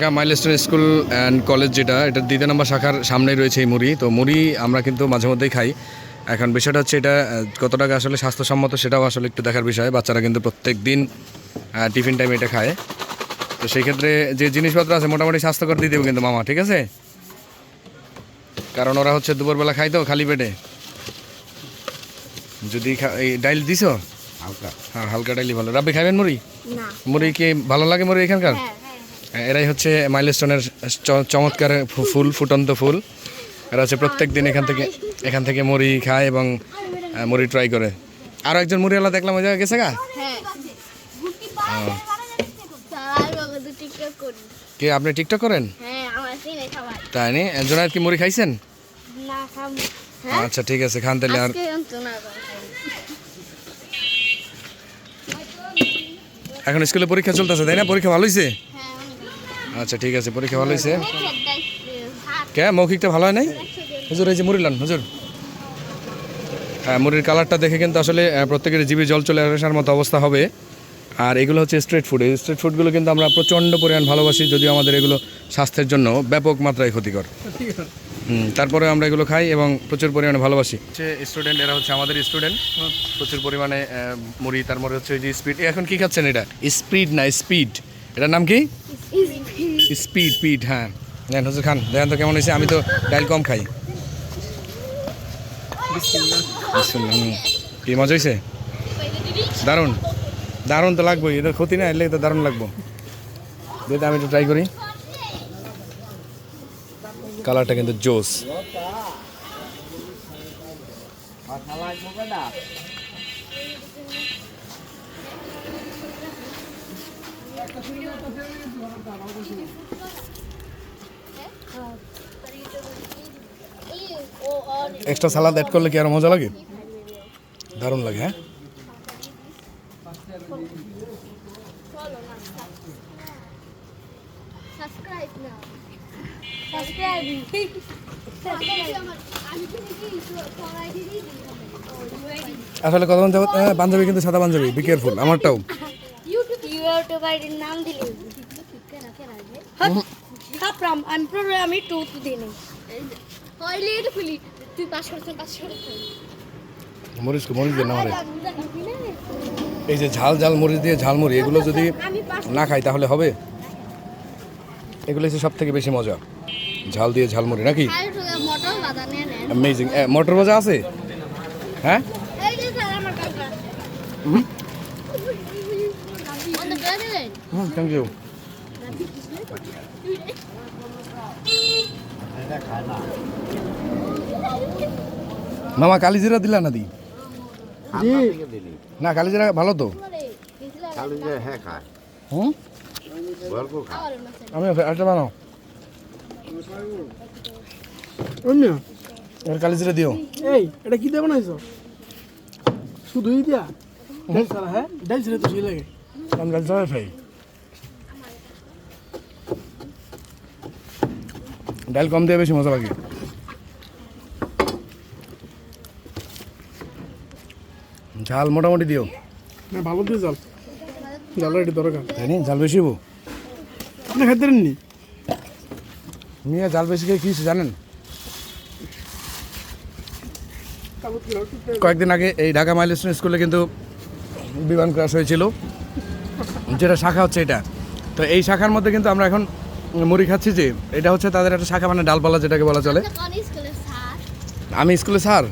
Dhaka milestone school and college যেটা এটার দ্বিতীয় নম্বর শাখার সামনেই রয়েছে এই মুড়ি। তো মুড়ি আমরা কিন্তু মাঝে মধ্যেই খাই। এখন বিষয়টা হচ্ছে এটা কত টাকা আসলে স্বাস্থ্যসম্মত সেটাও আসলে একটু দেখার বিষয়। বাচ্চারা কিন্তু প্রত্যেক দিন টিফিন টাইমে এটা খায়। তো সেই ক্ষেত্রে যে জিনিসপত্র আছে মোটামুটি স্বাস্থ্যকর দিয়ে দেবো কিন্তু মামা, ঠিক আছে? কারণ ওরা হচ্ছে দুপুরবেলা খাই তো খালি পেটে। যদি এই ডাইল দিছো হালকা, হ্যাঁ হালকা ডাইলই ভালো। রাব্বি খাবেন মুড়ি? মুড়ি কি ভালো লাগে মুড়ি এখানকার? এরাই হচ্ছে মাইলস্টোনের চমৎকার ফুল, ফুটন্ত ফুল। এরা হচ্ছে প্রত্যেক দিন এখান থেকে মুড়ি খায় এবং মুড়ি ট্রাই করে। আরও একজন মুড়িওয়ালা দেখলাম ওই জায়গায় গেছে গা। কে আপনি টিকটক করেন? তাই নি? জোনায়েদ কি মুড়ি খাইছেন? আচ্ছা ঠিক আছে, খান তাহলে। আর এখন স্কুলে পরীক্ষা চলতেছে তাই না? পরীক্ষা ভালো হয়েছে? আচ্ছা ঠিক আছে, পরীক্ষা ভালো হয়েছে। কে মৌখিকটা ভালো হয় নাই? হুজুর এই যে মুড়ি লান হুজুর। হ্যাঁ, মুড়ির কালারটা দেখে কিন্তু আসলে প্রত্যেকের জিভে জল চলে আসার মতো অবস্থা হবে। আর এগুলো হচ্ছে স্ট্রিট ফুড। এই স্ট্রিট ফুডগুলো কিন্তু আমরা প্রচণ্ড পরিমাণ ভালোবাসি, যদিও আমাদের এগুলো স্বাস্থ্যের জন্য ব্যাপক মাত্রায় ক্ষতিকর। তারপরে আমরা এগুলো খাই এবং প্রচুর পরিমাণে ভালোবাসি। স্টুডেন্ট, এরা হচ্ছে আমাদের স্টুডেন্ট। প্রচুর পরিমাণে মুড়ি, তারপরে হচ্ছে ওই যে স্পিড। এখন কি খাচ্ছেন এটা? স্পিড না স্পিড, এটার নাম কি? স্পিড। হ্যাঁ নেন হুজুর খান, দেখেন তো কেমন হয়েছে। আমি তো ডাইল কম খাই। কি মজা হয়েছে? দারুণ দারুণ তো লাগবোই, এদের ক্ষতি না, এলে তো দারুণ লাগবো। যেটা আমি একটু ট্রাই করি। কালারটা কিন্তু জোস। এক্সট্রা সালাদ অ্যাড করলে কি আরো মজা লাগে? দারুণ লাগে। হ্যাঁ আসলে কতক্ষণ যাবত পাঞ্জাবি কিন্তু সাদা পাঞ্জাবি, বি কেয়ারফুল। আমারটাও মরিচ দিয়ে না। এই যে ঝাল ঝাল মরিচ দিয়ে ঝালমুড়ি, এগুলো যদি না খাই তাহলে হবে? এগুলো হচ্ছে সব থেকে বেশি মজা, ঝাল দিয়ে ঝালমুড়ি নাকি? অ্যামেজিং। মটর ভাজা আছে? হ্যাঁ থ্যাংক ইউ। মামা কালিজিরা দিলা না? না কালিজিরা ভালো তো। আমি একটা বানাও, কালিজিরা দিও। এই এটা কি দিয়ে বানাইছো? শুধুই দিয়া ডাল ছাড়া? হ্যাঁ ডাল ছাড়া তো সেই লাগে। আমি ডাল ছাড়া খাই। ডাল কম দিয়ে বেশি মজা লাগে। ঝাল মোটামুটি দিও। না ভালো দিয়ে জাল, জালের একটু দরকার। তাই নি? ঝাল বেশি হবো? আপনি খাইতে পারেননি? নিয়ে ঝাল বেশি খেয়ে কী জানেন? কয়েকদিন আগে এই ঢাকা মাইলস্টোন স্কুলে কিন্তু বিমান ক্রাশ হয়েছিল, যেটা শাখা হচ্ছে এটা। তো এই শাখার মধ্যে কিন্তু আমরা এখন মুড়ি খাচ্ছি। যে এটা হচ্ছে তাদের একটা শাখা, মানে ডালপালা যেটাকে বলা চলে। আমি স্কুলে স্যার?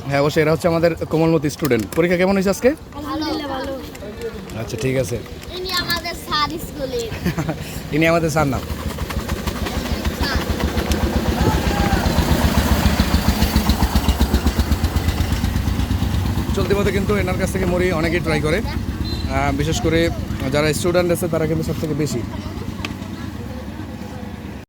হ্যাঁ অবশ্যই। এরা হচ্ছে আমাদের কোমলমতি স্টুডেন্ট। পরীক্ষা কেমন হয়েছে আজকে? আচ্ছা ঠিক আছে। ইনি আমাদের স্যার না। চলতি মতো কিন্তু এনার কাছ থেকে মুড়ি অনেকেই ট্রাই করে, বিশেষ করে যারা স্টুডেন্ট আছে তারা কিন্তু সব থেকে বেশি।